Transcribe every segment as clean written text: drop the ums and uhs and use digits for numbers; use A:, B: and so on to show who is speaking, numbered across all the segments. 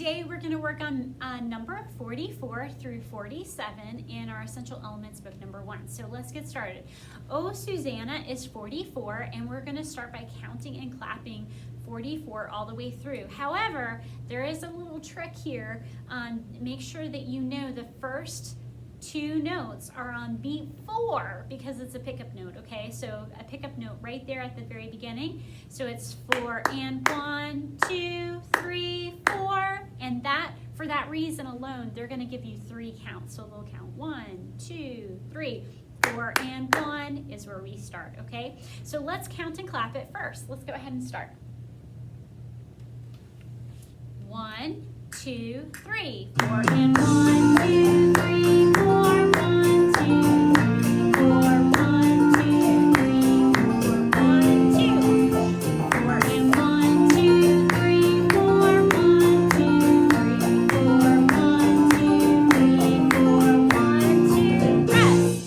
A: today we're going to work on number 44 through 47 in our Essential Elements book number 1. So let's get started. Oh, Susanna is 44, and we're going to start by counting and clapping 44 all the way through. However, there is a little trick here. Make sure that you know the first 2 notes are on beat 4 because it's a pickup note, okay? So a pickup note right there at the very beginning. So it's 4 and 1, 2, 3, 4, and that, for that reason alone, they're going to give you 3 counts. So they'll count 1, 2, 3, 4 and 1 is where we start, okay? So let's count and clap it first. Let's go ahead and start. 1, 2, 3, 4 and 1, 2, 3, 4, 1, 2, 3, 4, 1, 2, 3, 4, 1, 2, 4 and 1, 2, 3, 4, 1, 2, 3, 4, 1, 2, 3, 4, 1, 2, rest.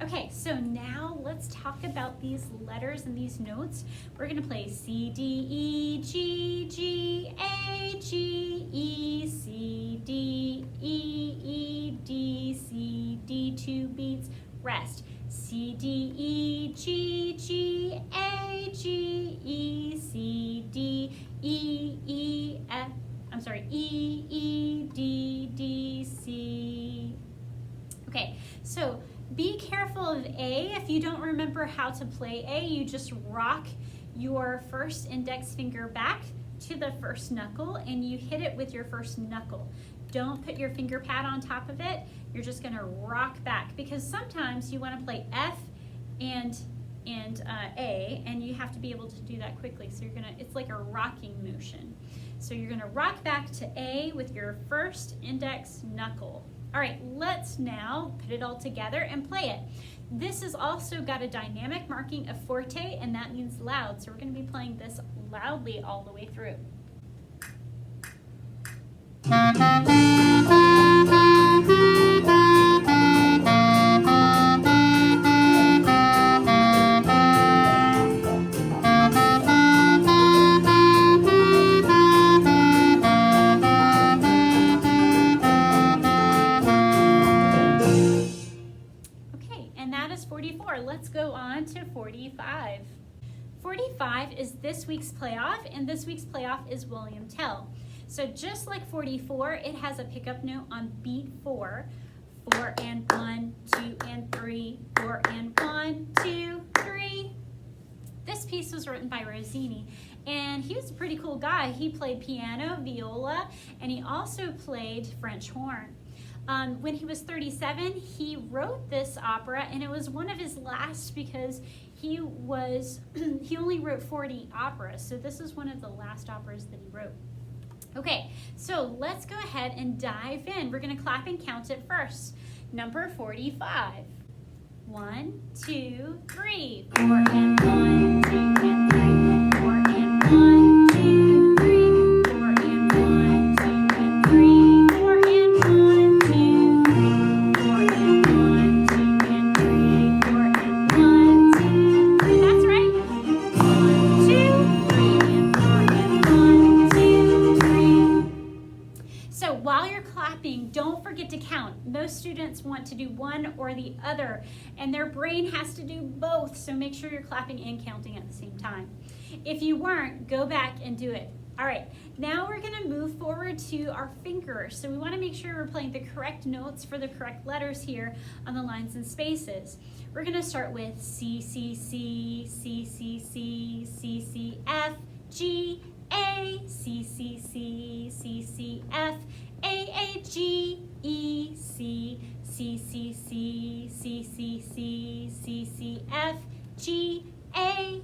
A: Okay, so now let's talk about these letters and these notes. We're going to play C, D, E, G, G, A, G, E, C, D, E, E, D, C, D, 2 beats, rest. C, D, E, G, G, A, G, E, C, D, E, E, F, I'm sorry, E, E, D, D, C. Okay, so be careful of A. If you don't remember how to play A, you just rock your first index finger back to the first knuckle and you hit it with your first knuckle. Don't put your finger pad on top of it. You're just going to rock back because sometimes you want to play F and A, and you have to be able to do that quickly. So it's like a rocking motion. So you're going to rock back to A with your first index knuckle. All right, let's now put it all together and play it. This has also got a dynamic marking of forte, and that means loud. So we're going to be playing this loudly all the way through. Let's go on to 45. 45 is this week's playoff, and this week's playoff is William Tell. So just like 44, it has a pickup note on beat 4. 4 and 1, 2 and 3, 4 and 1, 2, 3. This piece was written by Rossini, and he was a pretty cool guy. He played piano, viola, and he also played French horn. When he was 37, he wrote this opera, and it was one of his last because he only wrote 40 operas, so this is one of the last operas that he wrote. Okay, so let's go ahead and dive in. We're going to clap and count it first. Number 45. 1, 2, 3. 4 and 1, 2 and 3. 4 and 1, 2, 3. 4 and 1, 2 and 3. 4 and 1, 2, 3. 4 and 1, 2 and 3. 4 and 1, 2, 3. That's right. 1, 2, 3 and 4 and 1, 2, 3. So while you're clapping, don't forget to count. Most students want to do one or the other, and their brain has to do both, so make sure you're clapping and counting at the same time. If you weren't, go back and do it. All right, now we're going to move forward to our fingers. So we want to make sure we're playing the correct notes for the correct letters here on the lines and spaces. We're going to start with C, C, C, C, C, C, C, C, F, G, A, C, C, C, C, C, F, A, G, E, C, C, C, C, C, C, C, C, C, F, G, A,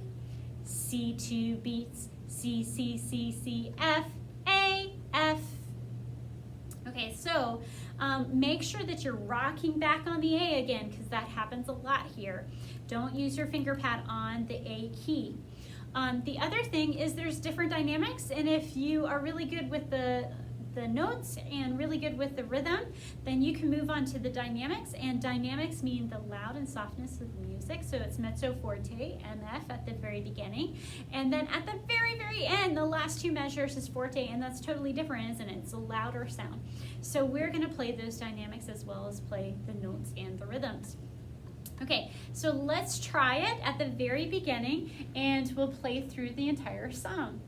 A: C, 2 beats, C, C, C, C, F, A, F. Okay, so make sure that you're rocking back on the A again because that happens a lot here. Don't use your finger pad on the A key. The other thing is there's different dynamics, and if you are really good with the the notes and really good with the rhythm, then you can move on to the dynamics, and dynamics mean the loud and softness of the music. So it's mezzo forte, MF at the very beginning, and then at the very, very end, the last two measures is forte, and that's totally different, isn't it? It's a louder sound. So we're going to play those dynamics as well as play the notes and the rhythms. Okay, so let's try it at the very beginning, and we'll play through the entire song.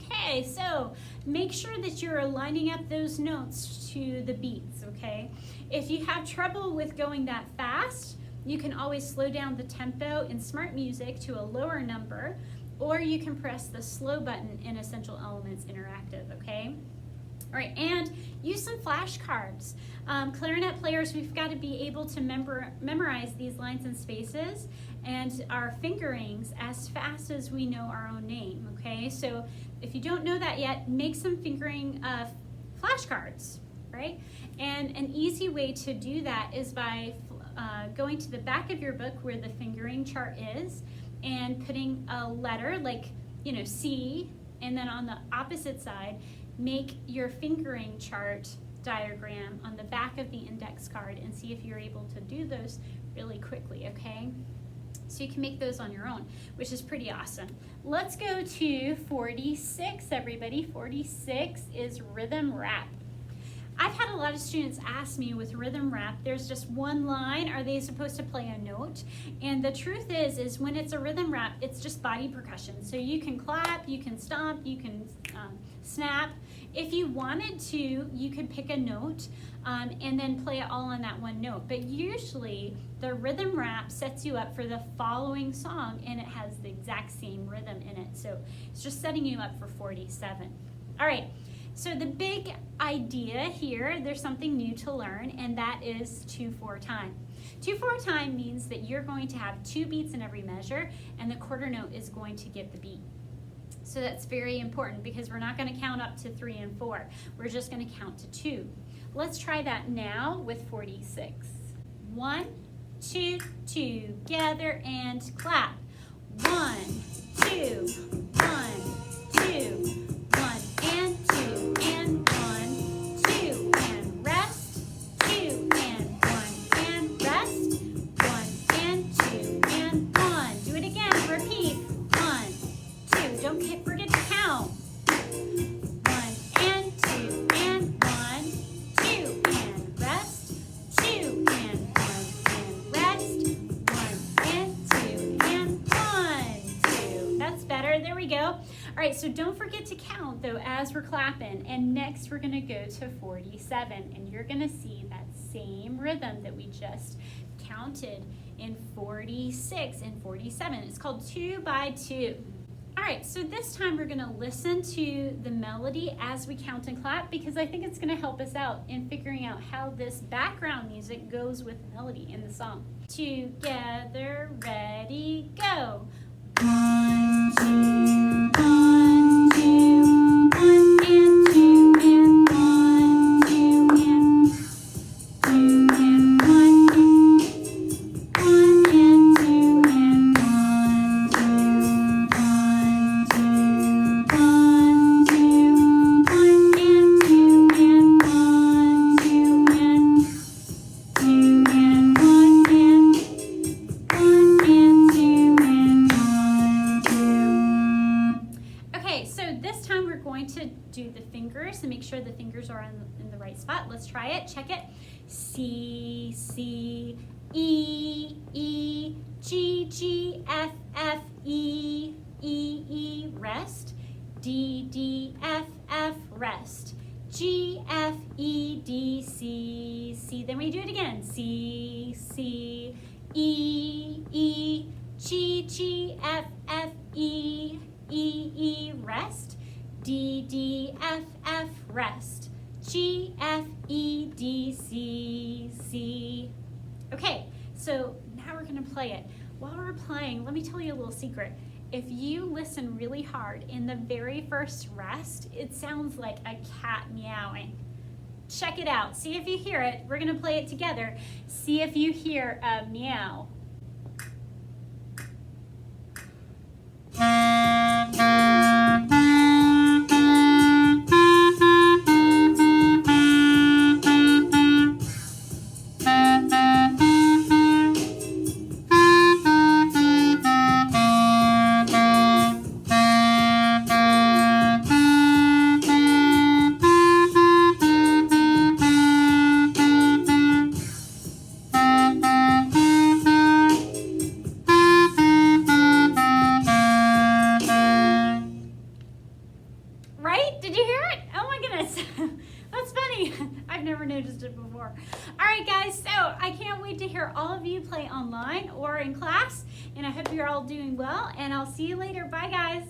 A: Okay, so make sure that you're lining up those notes to the beats, okay? If you have trouble with going that fast, you can always slow down the tempo in Smart Music to a lower number, or you can press the slow button in Essential Elements Interactive, okay? All right, and use some flashcards. Clarinet players, we've got to be able to memorize these lines and spaces and our fingerings as fast as we know our own name, okay? So if you don't know that yet, make some fingering flashcards, right? And an easy way to do that is by going to the back of your book where the fingering chart is and putting a letter like, you know, C, and then on the opposite side, make your fingering chart diagram on the back of the index card and see if you're able to do those really quickly, okay? So you can make those on your own, which is pretty awesome. Let's go to 46, everybody. 46 is rhythm rap. I've had a lot of students ask me with rhythm rap, there's just one line, are they supposed to play a note? And the truth is when it's a rhythm rap, it's just body percussion. So you can clap, you can stomp, you can snap. If you wanted to, you could pick a note and then play it all on that one note. But usually the rhythm rap sets you up for the following song and it has the exact same rhythm in it. So it's just setting you up for 47. All right. So the big idea here, there's something new to learn, and that is 2/4 time. 2/4 time means that you're going to have 2 beats in every measure, and the quarter note is going to get the beat. So that's very important because we're not going to count up to 3 and 4. We're just going to count to 2. Let's try that now with 46. 1, 2, together and clap. 1, 2, 1, 2. 1 and 2 and 1, 2 and rest, 2 and 1 and rest, 1 and 2 and 1. Do it again, repeat. 1, 2, don't forget to count. 1 and 2 and 1, 2 and rest, 2 and 1 and rest, 1 and 2 and 1, 2. That's better, there we go. All right, so don't forget to count though as we're clapping, and next we're gonna go to 47, and you're gonna see that same rhythm that we just counted in 46 and 47. It's called 2 by 2. All right, so this time we're gonna listen to the melody as we count and clap because I think it's gonna help us out in figuring out how this background music goes with the melody in the song. Together, ready, go. 1, 2, 1, 2, 1 and 2 and 1, 2 and 2 and 1, 1 and 2 and 1, 2, 1, 2, 1, 2, 1 and 2 and 1, 2 and 2 and 1 and 1 and 2 and 1, 2. Okay, so this time we're going to do the fingers and make sure the fingers are in the right spot. Let's try it. Check it. C, C, E, E, G, G, F, F, E, E, E, rest. D, D, F, F, rest. G, F, E, D, C, C. Then we do it again. C, C, E, E, G, G, F, F, E, E, E, rest. D, D, F, F, rest. G, F, E, D, C, C. Okay, so now we're gonna play it. While we're playing, let me tell you a little secret. If you listen really hard in the very first rest, it sounds like a cat meowing. Check it out, see if you hear it. We're gonna play it together. See if you hear a meow. Right? Did you hear it? Oh my goodness. That's funny. I've never noticed it before. All right, guys, so I can't wait to hear all of you play online or in class, and I hope you're all doing well, and I'll see you later. Bye, guys.